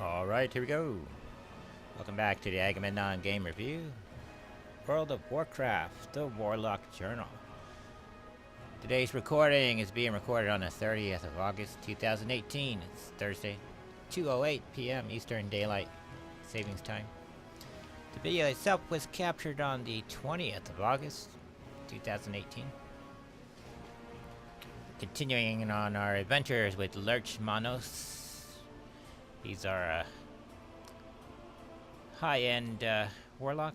Alright, here we go. Welcome back to the Agamemnon Game Review. World of Warcraft, the Warlock Journal. Today's recording is being recorded on the 30th of August, 2018. It's Thursday, 2:08 p.m. Eastern Daylight Savings Time. The video itself was captured on the 20th of August, 2018. Continuing on our adventures with Lurch Manos. These are high-end Warlock.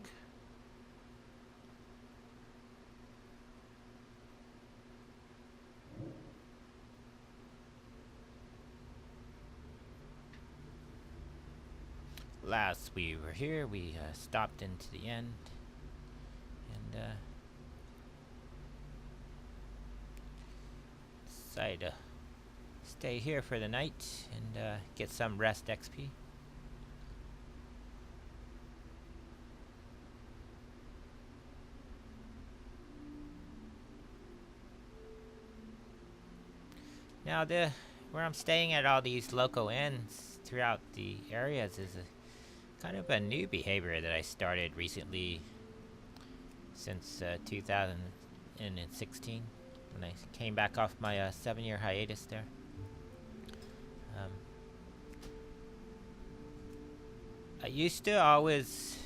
Last we were here, we stopped into the end and decided to stay here for the night and get some rest XP. Now where I'm staying at all these local inns throughout the areas is kind of a new behavior that I started recently since 2016 when I came back off my 7-year hiatus there. I used to always,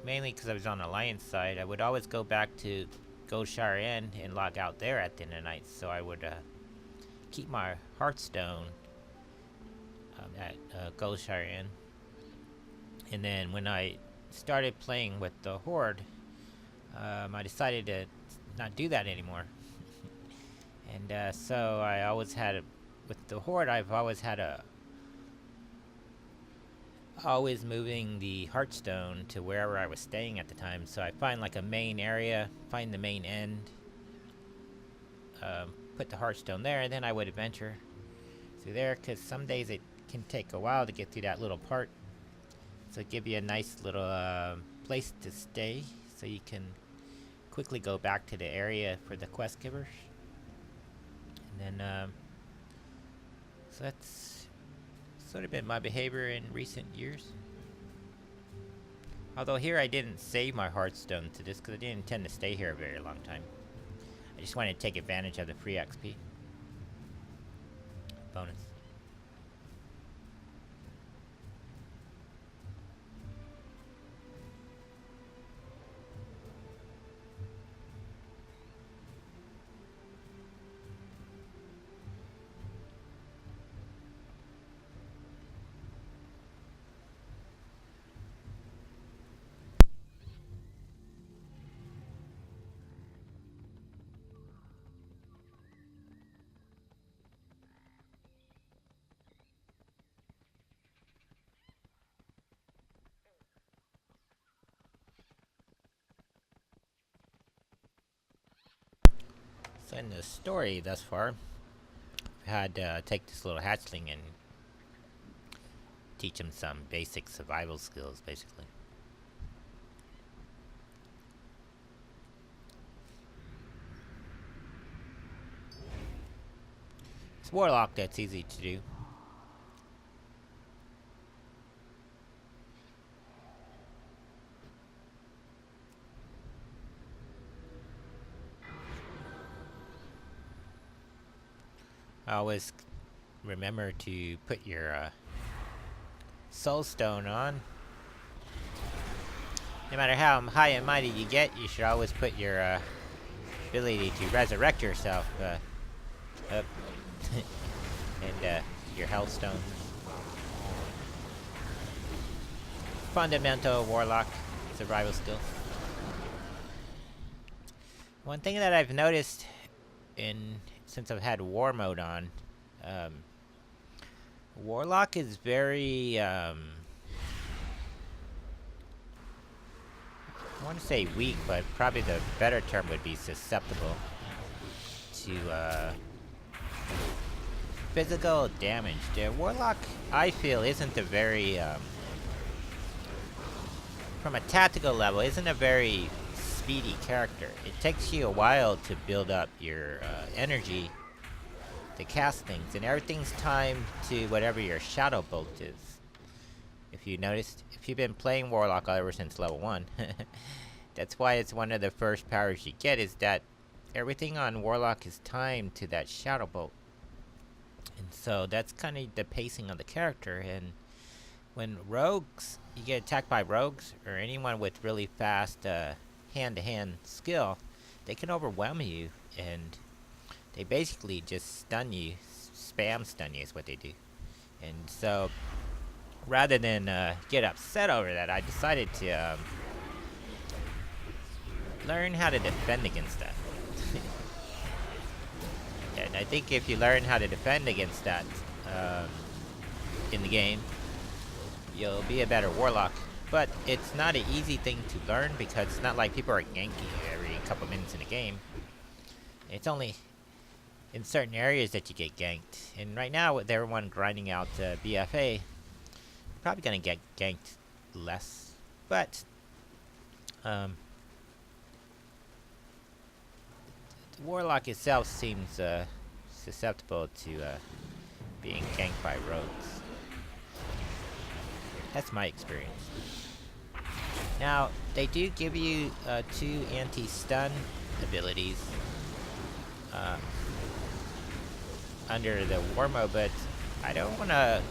mainly because I was on the Alliance side, I would always go back to Goldshire Inn and log out there at the end of the night, so I would keep my Hearthstone at Goldshire Inn. And then when I started playing with the Horde, I decided to not do that anymore. And so I always had, with the Horde, I've always had always moving the Hearthstone to wherever I was staying at the time. So I find like a main area, find the main end, put the Hearthstone there, and then I would adventure through there, because some days it can take a while to get through that little part. So give you a nice little place to stay, so you can quickly go back to the area for the quest givers. And then, so that's sort of been my behavior in recent years. Although here I didn't save my Hearthstone to this, because I didn't intend to stay here a very long time. I just wanted to take advantage of the free XP bonus. So in the story thus far, we had to take this little hatchling and teach him some basic survival skills, basically. It's Warlock, that's easy to do. I always remember to put your soul stone on. No matter how high and mighty you get, you should always put your ability to resurrect yourself up. And your health stone. Fundamental Warlock survival skill. One thing that I've noticed since I've had war mode on, Warlock is very, I want to say weak, but probably the better term would be susceptible to physical damage. The Warlock, I feel, isn't a very, from a tactical level, isn't a very speedy character. It takes you a while to build up your energy to cast things, and everything's timed to whatever your shadow bolt is. If you noticed, if you've been playing Warlock ever since level 1, that's why it's one of the first powers you get, is that everything on Warlock is timed to that Shadow Bolt. And so that's kind of the pacing of the character. And when rogues, you get attacked by rogues or anyone with really fast hand-to-hand skill, they can overwhelm you, and they basically just stun you, spam stun you is what they do. And so rather than get upset over that, I decided to learn how to defend against that. And I think if you learn how to defend against that in the game, you'll be a better Warlock. But it's not an easy thing to learn, because it's not like people are ganking you every couple minutes in a game. It's only in certain areas that you get ganked. And right now, with everyone grinding out BFA, you're probably going to get ganked less. But the Warlock itself seems susceptible to being ganked by rogues. That's my experience. Now, they do give you 2 anti-stun abilities under the war mode, but I don't want to...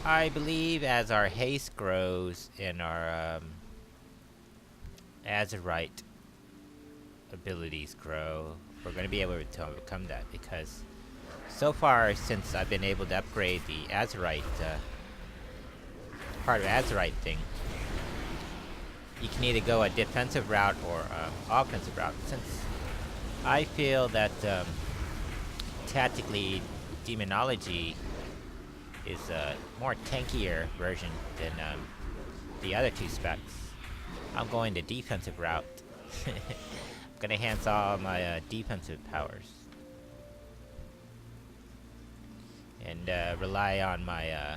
I believe as our haste grows and our Azeroth abilities grow, we're going to be able to overcome that, because so far, since I've been able to upgrade the Azeroth part of Azeroth thing, you can either go a defensive route or offensive route. Since I feel that tactically Demonology is a more tankier version than the other 2 specs, I'm going the defensive route. I'm going to enhance all my defensive powers and rely on my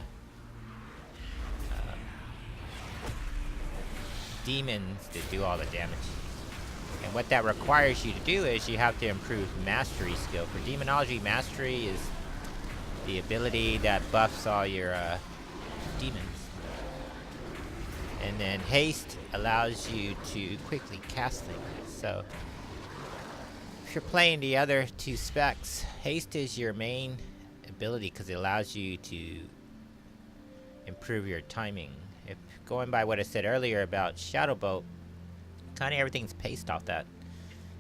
demons to do all the damage. And what that requires you to do is you have to improve mastery skill. For Demonology, mastery is the ability that buffs all your demons. And then haste allows you to quickly cast things. So if you're playing the other 2 specs, haste is your main ability because it allows you to improve your timing. If going by what I said earlier about Shadow Bolt, kind of everything's paced off that.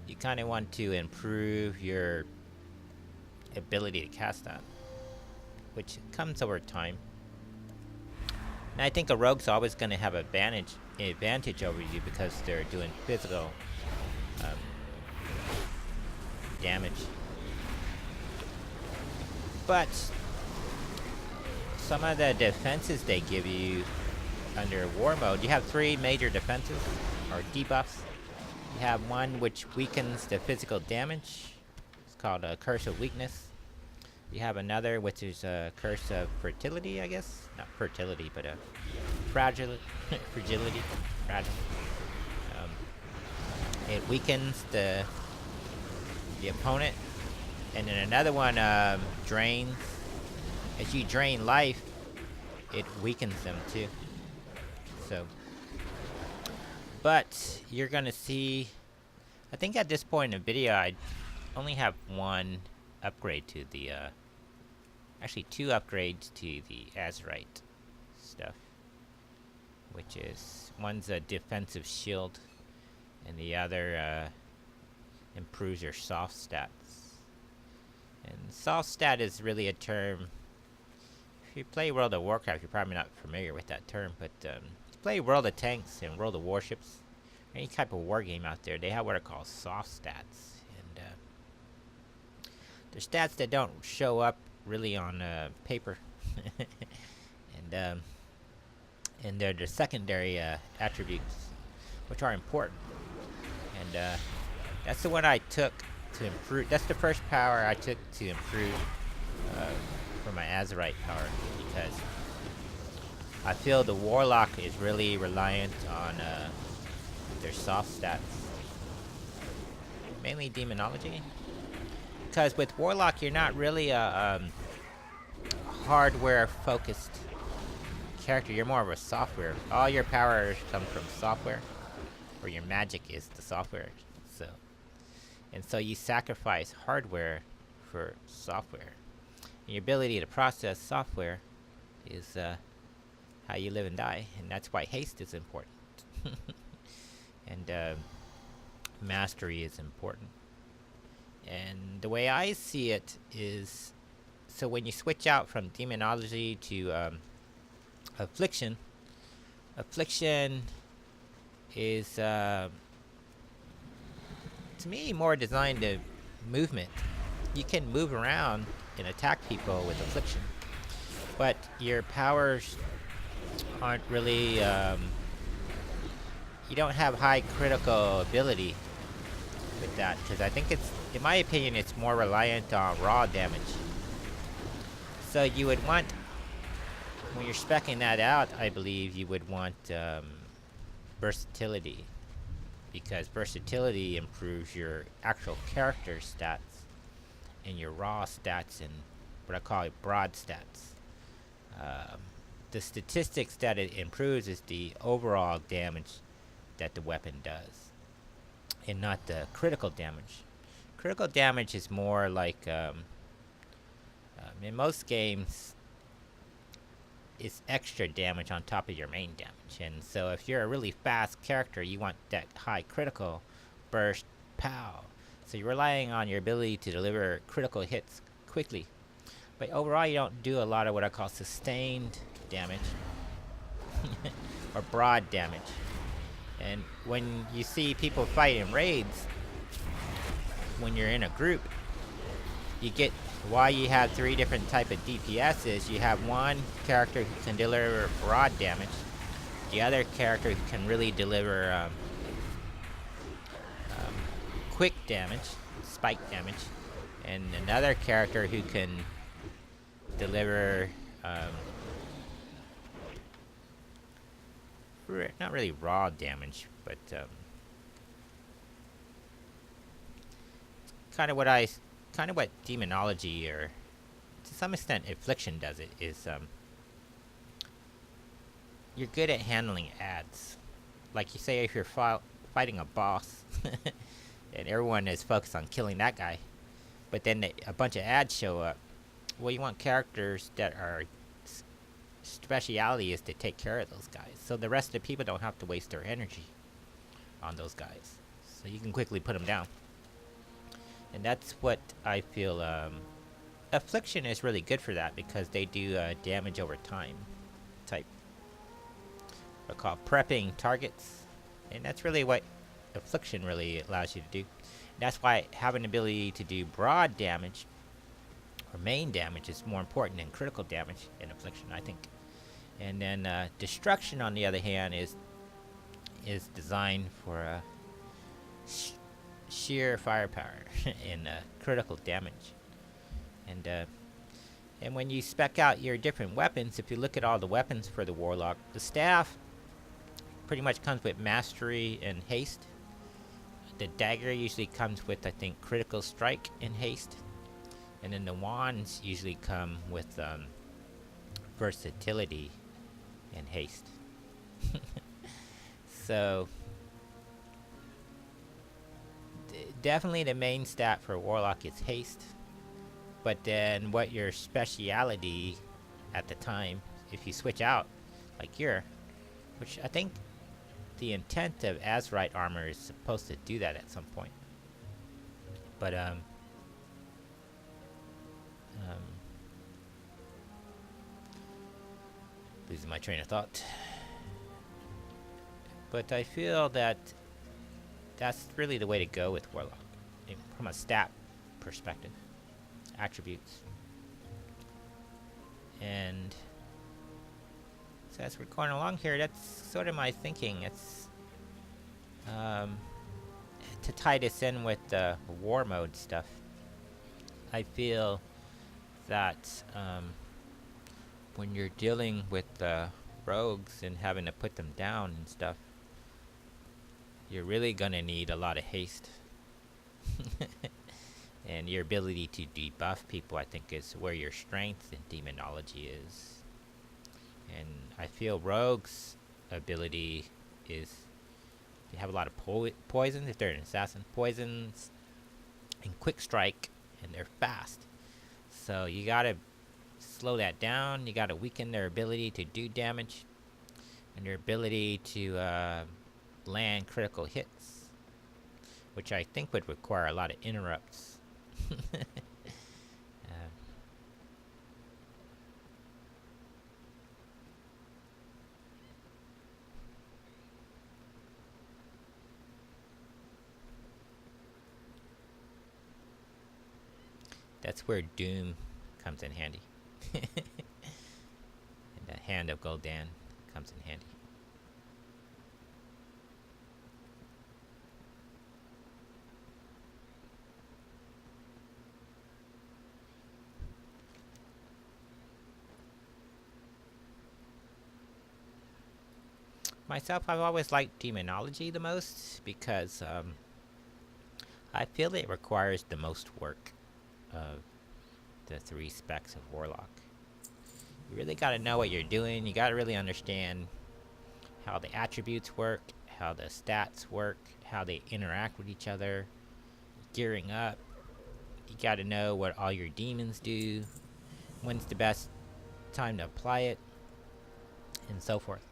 You kind of want to improve your ability to cast that, which comes over time. And I think a rogue's always going to have an advantage over you because they're doing physical damage. But some of the defenses they give you under war mode, you have 3 major defenses or debuffs. You have one which weakens the physical damage. It's called a Curse of Weakness. You have another which is a Curse of Fertility, I guess. Not fertility, but a fragility. Fragile. It weakens the opponent. And then another one drains. As you drain life, it weakens them too. So, but you're gonna see, I think at this point in the video, I only have 1 upgrade to the, actually 2 upgrades to the Azeroth stuff, which is, one's a defensive shield, and the other improves your soft stats. And soft stat is really a term, if you play World of Warcraft, you're probably not familiar with that term, but play World of Tanks and World of Warships, any type of war game out there, they have what are called soft stats, and they're stats that don't show up really on paper, and they're the secondary attributes, which are important, and that's the one I took to improve. That's the first power I took to improve for my Azeroth power, because I feel the Warlock is really reliant on their soft stats. Mainly Demonology. Because with Warlock, you're not really a hardware focused character. You're more of a software. All your power comes from software, or your magic is the software. So, and so you sacrifice hardware for software. And your ability to process software is how you live and die, and that's why haste is important. And mastery is important. And the way I see it is, so when you switch out from demonology to affliction, affliction is to me more designed to movement. You can move around and attack people with affliction, but your powers aren't really you don't have high critical ability with that, because I think it's, in my opinion, it's more reliant on raw damage. So you would want, when you're speccing that out, I believe you would want versatility, because versatility improves your actual character stats and your raw stats and what I call it broad stats. The statistics that it improves is the overall damage that the weapon does, and not the critical damage. Critical damage is more like, in most games, it's extra damage on top of your main damage. And so if you're a really fast character, you want that high critical burst pow. So you're relying on your ability to deliver critical hits quickly. But overall, you don't do a lot of what I call sustained damage or broad damage. And when you see people fight in raids, when you're in a group, you get why you have 3 different type of DPSs. You have one character who can deliver broad damage, the other character who can really deliver quick damage, spike damage, and another character who can deliver not really raw damage, but kind of what demonology, or to some extent affliction, does it is you're good at handling ads. Like you say, if you're fighting a boss and everyone is focused on killing that guy, but then a bunch of ads show up. Well, you want characters that are speciality is to take care of those guys, so the rest of the people don't have to waste their energy on those guys, so you can quickly put them down. And that's what I feel affliction is really good for, that because they do damage over time type, what I call prepping targets, and that's really what affliction really allows you to do. That's why having the ability to do broad damage or main damage is more important than critical damage in affliction, I think. And then destruction, on the other hand, is designed for sheer firepower and critical damage. And when you spec out your different weapons, if you look at all the weapons for the Warlock, the staff pretty much comes with mastery and haste. The dagger usually comes with, I think, critical strike and haste. And then the wands usually come with versatility and haste. So definitely the main stat for Warlock is haste. But then what your speciality at the time, if you switch out, like here, which I think the intent of Azeroth armor is supposed to do that at some point. But losing my train of thought. But I feel that that's really the way to go with Warlock, from a stat perspective, attributes. And so as we're going along here, that's sort of my thinking. It's to tie this in with the war mode stuff. I feel that when you're dealing with rogues and having to put them down and stuff, you're really gonna need a lot of haste. And your ability to debuff people, I think, is where your strength in demonology is. And I feel rogue's ability is they have a lot of poison if they're an assassin. Poisons and quick strike, and they're fast. So you gotta slow that down. You gotta weaken their ability to do damage and their ability to land critical hits, which I think would require a lot of interrupts. That's where Doom comes in handy. And the Hand of Gul'dan comes in handy. Myself, I've always liked demonology the most because I feel it requires the most work of the 3 specs of Warlock. You really got to know what you're doing. You got to really understand how the attributes work, how the stats work, how they interact with each other, gearing up. You got to know what all your demons do, when's the best time to apply it, and so forth.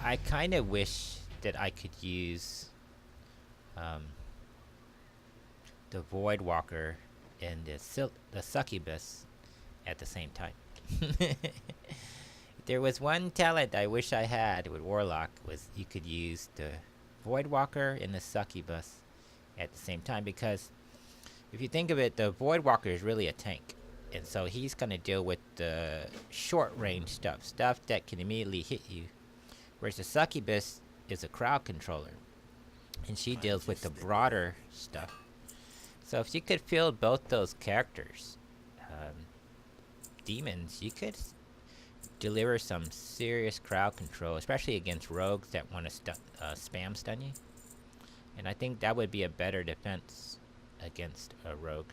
I kind of wish that I could use the Void Walker and the Succubus at the same time. There was one talent I wish I had with Warlock, was you could use the Void Walker and the Succubus at the same time, because if you think of it, the Void Walker is really a tank, and so he's going to deal with the short range stuff that can immediately hit you, whereas the Succubus is a crowd controller, and she deals with the broader stuff. So if you could field both those characters, demons, you could deliver some serious crowd control, especially against rogues that want to spam stun you. And I think that would be a better defense against a rogue.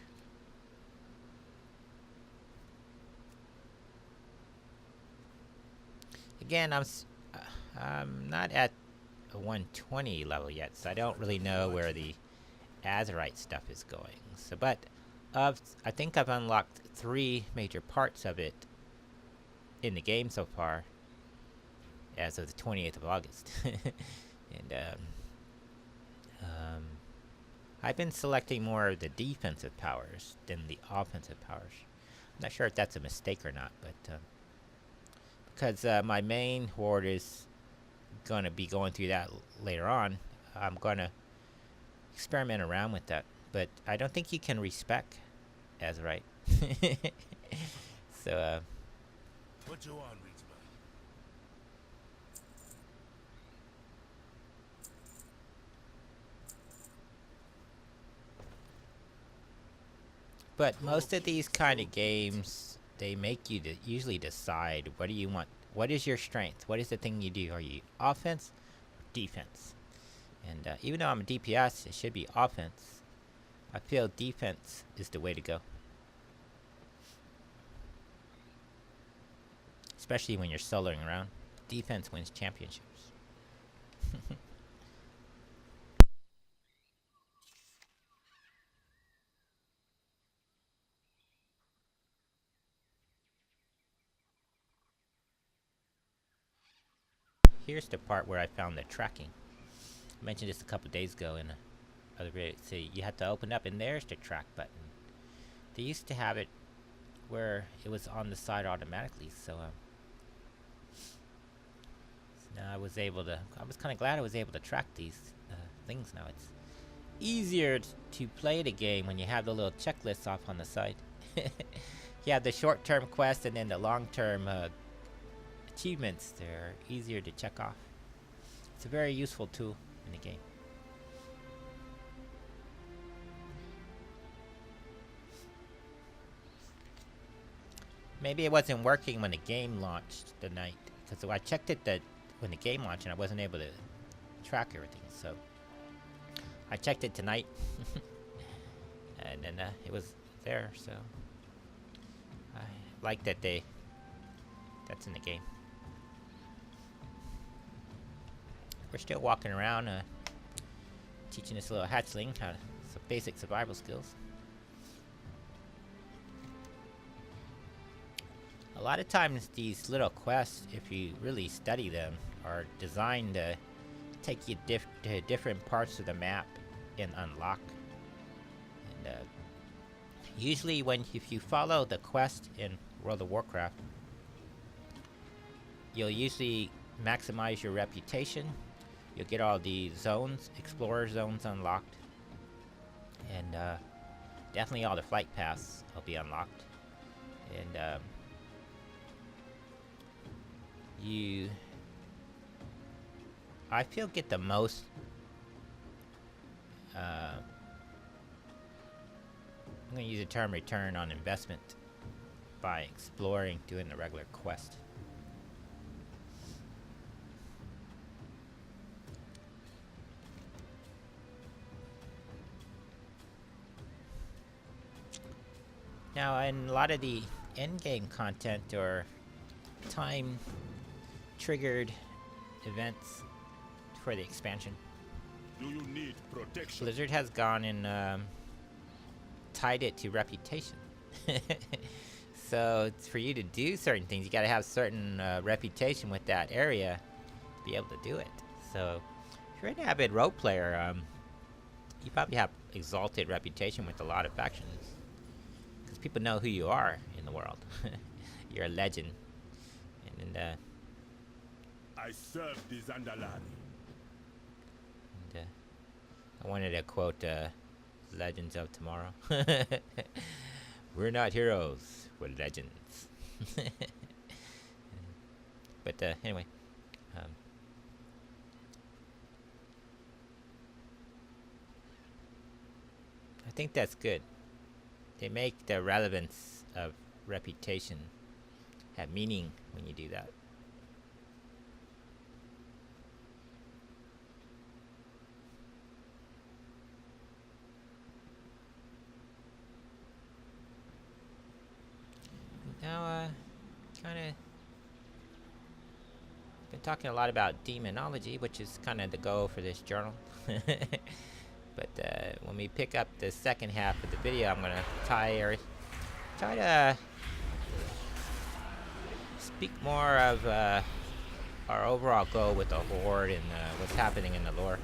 Again, I'm not at a 120 level yet, so I don't really know where the Azeroth stuff is going. So, but I think I've unlocked 3 major parts of it in the game so far, as of the 28th of August. And I've been selecting more of the defensive powers than the offensive powers. I'm not sure if that's a mistake or not, but because my main horde is gonna be going through that later on, I'm gonna experiment around with that. But I don't think you can respec Azeroth. So What you want, Reachman? but most of these kind of games, they make you usually decide what do you want. What is your strength? What is the thing you do? Are you offense or defense? And even though I'm a DPS, it should be offense. I feel defense is the way to go. Especially when you're soloing around. Defense wins championships. Here's the part where I found the tracking. I mentioned this a couple days ago in other videos. So you have to open up, and there's the track button. They used to have it where it was on the side automatically, so now I was kind of glad I was able to track these things now. It's easier to play the game when you have the little checklists off on the side. You have the short-term quest and then the long-term achievements. They're easier to check off. It's a very useful tool in the game. Maybe it wasn't working when the game launched the night, because I checked it when the game launched and I wasn't able to track everything. So I checked it tonight, and then it was there. So I like that that's in the game. We're still walking around, teaching this little hatchling some basic survival skills. A lot of times these little quests, if you really study them, are designed to take you to different parts of the map and unlock. And usually if you follow the quest in World of Warcraft, you'll usually maximize your reputation. You'll get all the zones, explorer zones unlocked. And definitely all the flight paths will be unlocked. And I feel get the most I'm gonna use the term return on investment by exploring, doing the regular quest. Now, in a lot of the endgame content or time-triggered events for the expansion, Do you need protection? Blizzard has gone and tied it to reputation. So it's for you to do certain things, you gotta have certain reputation with that area to be able to do it. So if you're an avid role player, you probably have exalted reputation with a lot of factions. Because people know who you are in the world. You're a legend. And I serve the Zandalari. I wanted to quote Legends of Tomorrow. We're not heroes, we're legends. But anyway, I think that's good. They make the relevance of reputation have meaning when you do that. Now, kind of been talking a lot about demonology, which is kind of the goal for this journal. But when we pick up the second half of the video, I'm gonna try to speak more of our overall goal with the Horde and what's happening in the lore.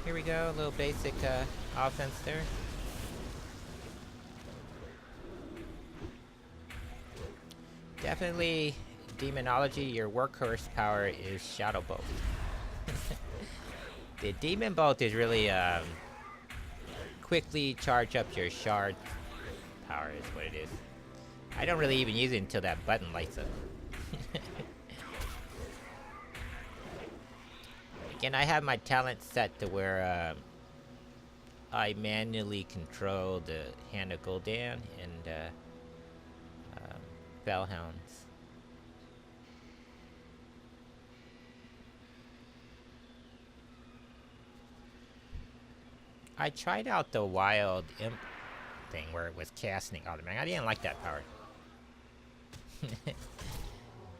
Here we go, a little basic offense there. Definitely, demonology, your workhorse power is Shadow Bolt. The Demon Bolt is really quickly charge up your shard power is what it is. I don't really even use it until that button lights up. Again, I have my talent set to where I manually control the Hand of Gul'dan and Fellhounds. I tried out the Wild Imp thing where it was casting automatic. I didn't like that power.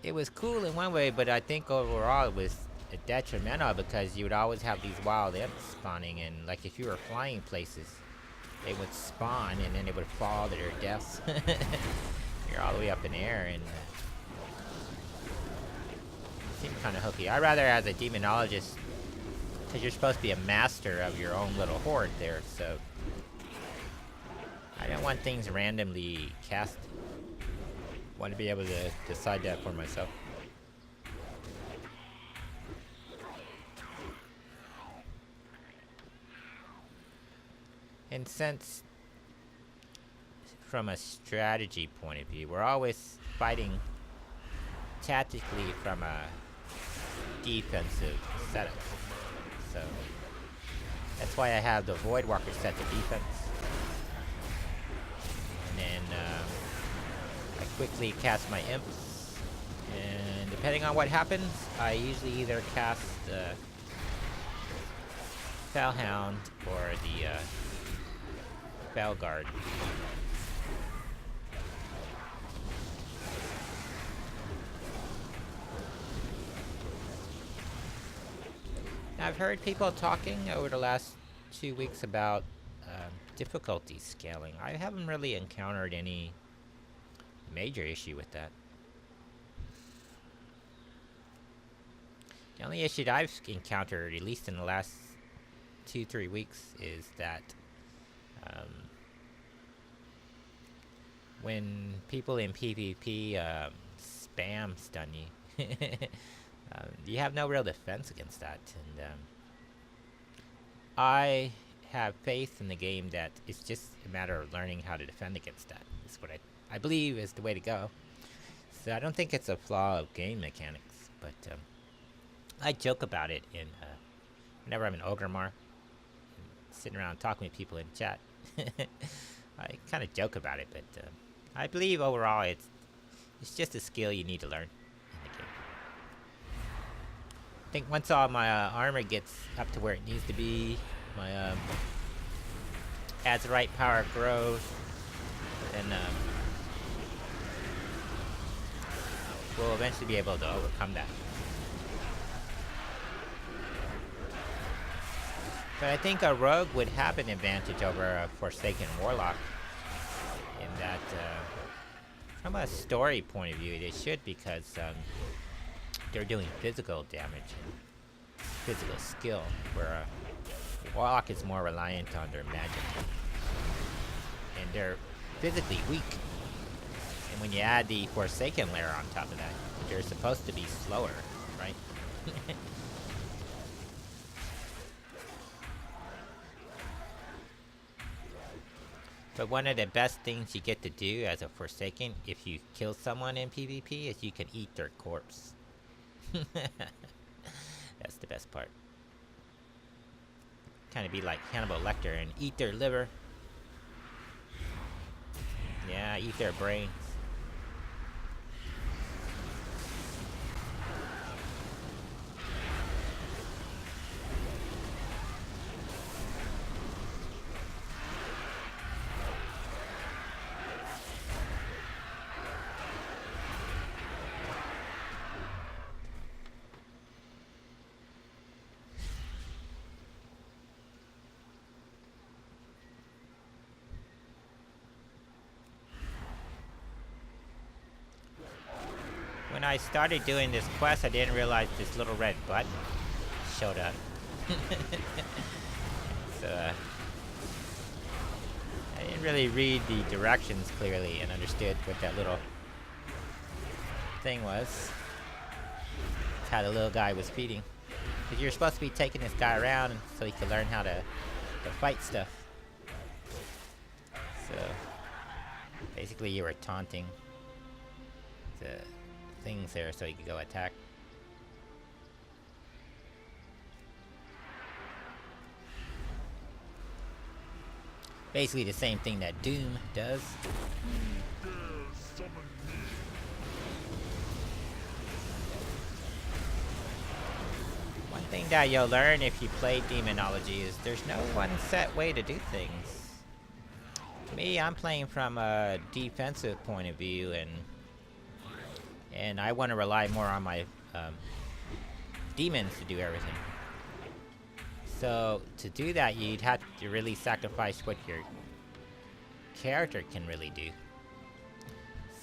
It was cool in one way, but I think overall it was detrimental because you would always have these wild imps spawning, and like if you were flying places, they would spawn and then they would fall to their deaths. You're all the way up in the air, and it seemed kind of hooky. I'd rather as a demonologist, because you're supposed to be a master of your own little horde there, so I don't want things randomly cast. I want to be able to decide that for myself. And since, from a strategy point of view, we're always fighting tactically from a defensive setup. So that's why I have the Void Walker set to defense. And then I quickly cast my imps. And depending on what happens, I usually either cast Felhound or the Felguard. I've heard people talking over the last 2 weeks about difficulty scaling. I haven't really encountered any major issue with that. The only issue that I've encountered, at least in the last 2-3 weeks, is that when people in PvP spam stun you, you have no real defense against that, and I have faith in the game that it's just a matter of learning how to defend against that. It's what I believe is the way to go. So I don't think it's a flaw of game mechanics, but I joke about it in whenever I'm in Ogrimmar, sitting around talking with people in chat. I kind of joke about it, but I believe overall it's just a skill you need to learn in the game. I think once all my armor gets up to where it needs to be, my Azeroth power grows, and we'll eventually be able to overcome that. But I think a rogue would have an advantage over a Forsaken Warlock in that, from a story point of view, they should, because they're doing physical damage and physical skill, where Warlock is more reliant on their magic. And they're physically weak. And when you add the Forsaken layer on top of that, they're supposed to be slower, right? But one of the best things you get to do as a Forsaken, if you kill someone in PvP, is you can eat their corpse. That's the best part. Kind of be like Hannibal Lecter and eat their liver. Yeah, eat their brains. When I started doing this quest, I didn't realize this little red button showed up. So, I didn't really read the directions clearly and understood what that little thing was. That's how the little guy was feeding. Because you're supposed to be taking this guy around so he can learn how to fight stuff. So, basically you were taunting the things there so he could go attack. Basically the same thing that Doom does. One thing that you'll learn if you play Demonology is there's no one set way to do things. Me, I'm playing from a defensive point of view, and I want to rely more on my demons to do everything. So to do that, you'd have to really sacrifice what your character can really do.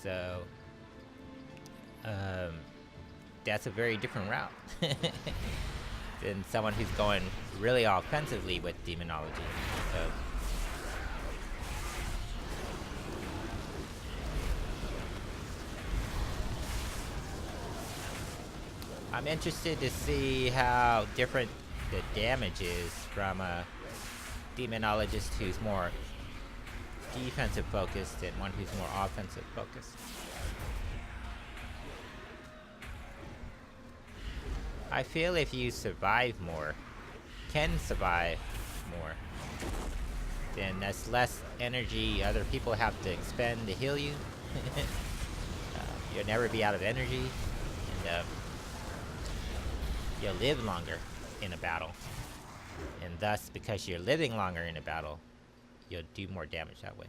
So that's a very different route than someone who's going really offensively with Demonology. So I'm interested to see how different the damage is from a Demonologist who's more defensive focused and one who's more offensive focused. I feel if you survive more, can survive more, then that's less energy other people have to expend to heal you. You'll never be out of energy, and you'll live longer in a battle. And thus, because you're living longer in a battle, you'll do more damage that way.